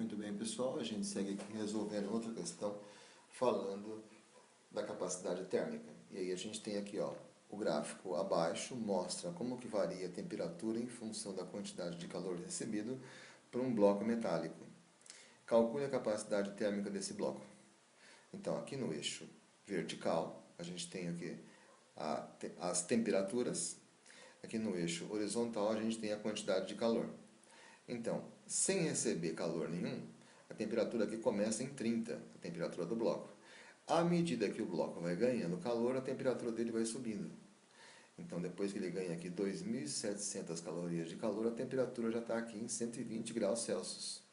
Muito bem, pessoal, a gente segue aqui resolvendo outra questão falando da capacidade térmica. E aí a gente tem aqui, ó, o gráfico abaixo mostra como que varia a temperatura em função da quantidade de calor recebido por um bloco metálico. Calcule a capacidade térmica desse bloco. Então, aqui no eixo vertical, a gente tem aqui as temperaturas. Aqui no eixo horizontal, a gente tem a quantidade de calor. Então, sem receber calor nenhum, a temperatura aqui começa em 30, a temperatura do bloco. À medida que o bloco vai ganhando calor, a temperatura dele vai subindo. Então, depois que ele ganha aqui 2.700 calorias de calor, a temperatura já está aqui em 120 graus Celsius.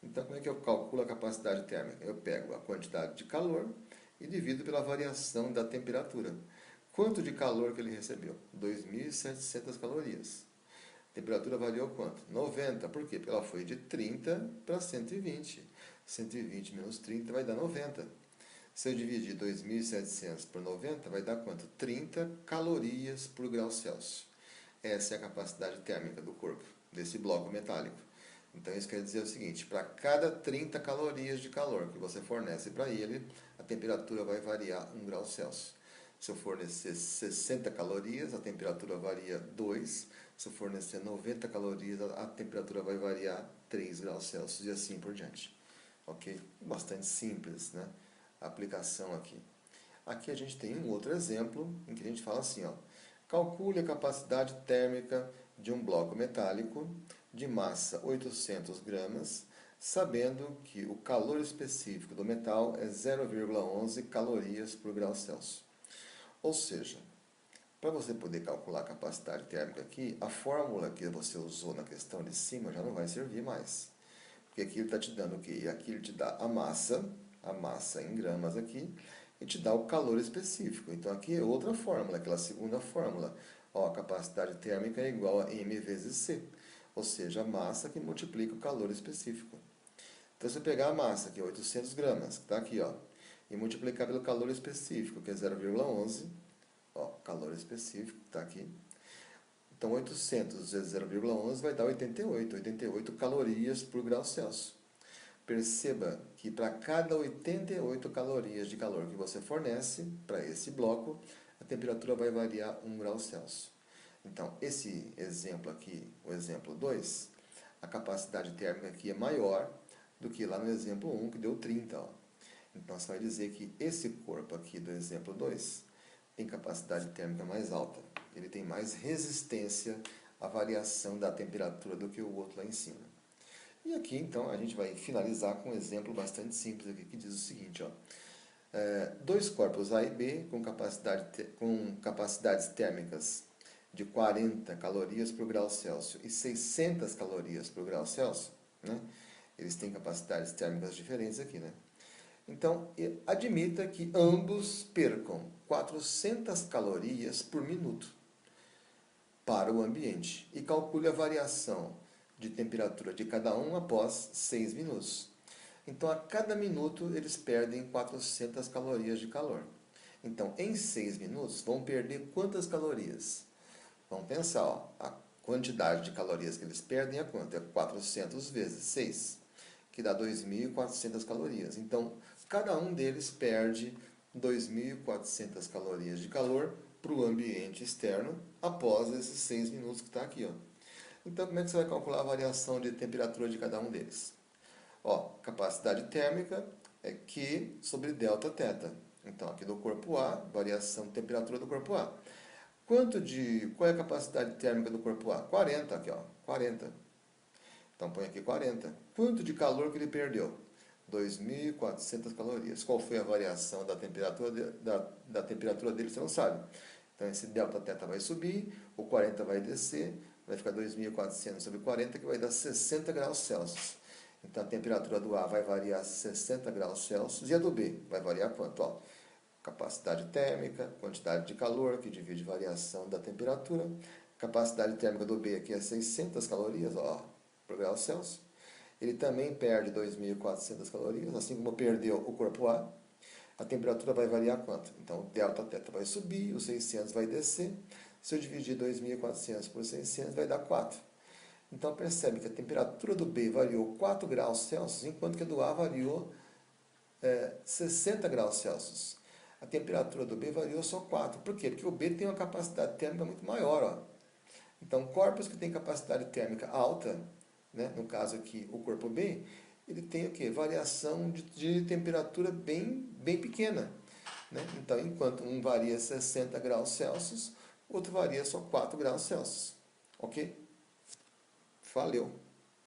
Então, como é que eu calculo a capacidade térmica? Eu pego a quantidade de calor e divido pela variação da temperatura. Quanto de calor que ele recebeu? 2.700 calorias. A temperatura variou quanto? 90. Por quê? Porque ela foi de 30 para 120. 120 menos 30 vai dar 90. Se eu dividir 2.700 por 90, vai dar quanto? 30 calorias por grau Celsius. Essa é a capacidade térmica do corpo, desse bloco metálico. Então isso quer dizer o seguinte, para cada 30 calorias de calor que você fornece para ele, a temperatura vai variar 1 grau Celsius. Se eu fornecer 60 calorias, a temperatura varia 2. Se eu fornecer 90 calorias, a temperatura vai variar 3 graus Celsius e assim por diante. Ok? Bastante simples, né? A aplicação aqui. Aqui a gente tem um outro exemplo em que a gente fala assim, ó. Calcule a capacidade térmica de um bloco metálico de massa 800 gramas, sabendo que o calor específico do metal é 0,11 calorias por grau Celsius. Ou seja, para você poder calcular a capacidade térmica aqui, a fórmula que você usou na questão de cima já não vai servir mais. Porque aqui ele está te dando o quê? Aqui ele te dá a massa em gramas aqui, e te dá o calor específico. Então aqui é outra fórmula, aquela segunda fórmula. Ó, a capacidade térmica é igual a M vezes C. Ou seja, a massa que multiplica o calor específico. Então se eu pegar a massa, que é 800 gramas, que está aqui, ó, e multiplicar pelo calor específico, que é 0,11, ó, calor específico, está aqui. Então, 800 vezes 0,11 vai dar 88 calorias por grau Celsius. Perceba que para cada 88 calorias de calor que você fornece para esse bloco, a temperatura vai variar 1 grau Celsius. Então, esse exemplo aqui, o exemplo 2, a capacidade térmica aqui é maior do que lá no exemplo 1, que deu 30. Ó. Então, você vai dizer que esse corpo aqui do exemplo 2 tem capacidade térmica mais alta. Ele tem mais resistência à variação da temperatura do que o outro lá em cima. E aqui, então, a gente vai finalizar com um exemplo bastante simples aqui, que diz o seguinte, ó. Dois corpos A e B com capacidades térmicas de 40 calorias por grau Celsius e 600 calorias por grau Celsius, né? Eles têm capacidades térmicas diferentes aqui, né? Então, admita que ambos percam 400 calorias por minuto para o ambiente e calcule a variação de temperatura de cada um após 6 minutos. Então, a cada minuto, eles perdem 400 calorias de calor. Então, em 6 minutos, vão perder quantas calorias? Vamos pensar, ó, a quantidade de calorias que eles perdem é quanto? É 400 vezes 6, que dá 2.400 calorias. Então, cada um deles perde 2.400 calorias de calor para o ambiente externo após esses 6 minutos que está aqui. Ó. Então, como é que você vai calcular a variação de temperatura de cada um deles? Ó, capacidade térmica é Q sobre delta θ. Então, aqui do corpo A, variação de temperatura do corpo A. Qual é a capacidade térmica do corpo A? 40, aqui ó, 40. Então põe aqui 40. Quanto de calor que ele perdeu? 2.400 calorias. Qual foi a variação da temperatura, da temperatura dele? Você não sabe. Então esse Δθ vai subir, o 40 vai descer, vai ficar 2.400 sobre 40, que vai dar 60 graus Celsius. Então a temperatura do A vai variar 60 graus Celsius e a do B vai variar quanto? Ó, capacidade térmica, quantidade de calor, que divide variação da temperatura. Capacidade térmica do B aqui é 600 calorias, ó, por grau Celsius. Ele também perde 2.400 calorias, assim como perdeu o corpo A. A temperatura vai variar quanto? Então, o Δθ vai subir, o 600 vai descer. Se eu dividir 2.400 por 600, vai dar 4. Então percebe que a temperatura do B variou 4 graus Celsius, enquanto que a do A variou 60 graus Celsius. A temperatura do B variou só 4. Por quê? Porque o B tem uma capacidade térmica muito maior. Ó. Então, corpos que têm capacidade térmica alta, né, no caso aqui o corpo B, ele tem o quê? Variação de temperatura bem pequena. Né? Então, enquanto um varia 60 graus Celsius, outro varia só 4 graus Celsius. Ok? Valeu!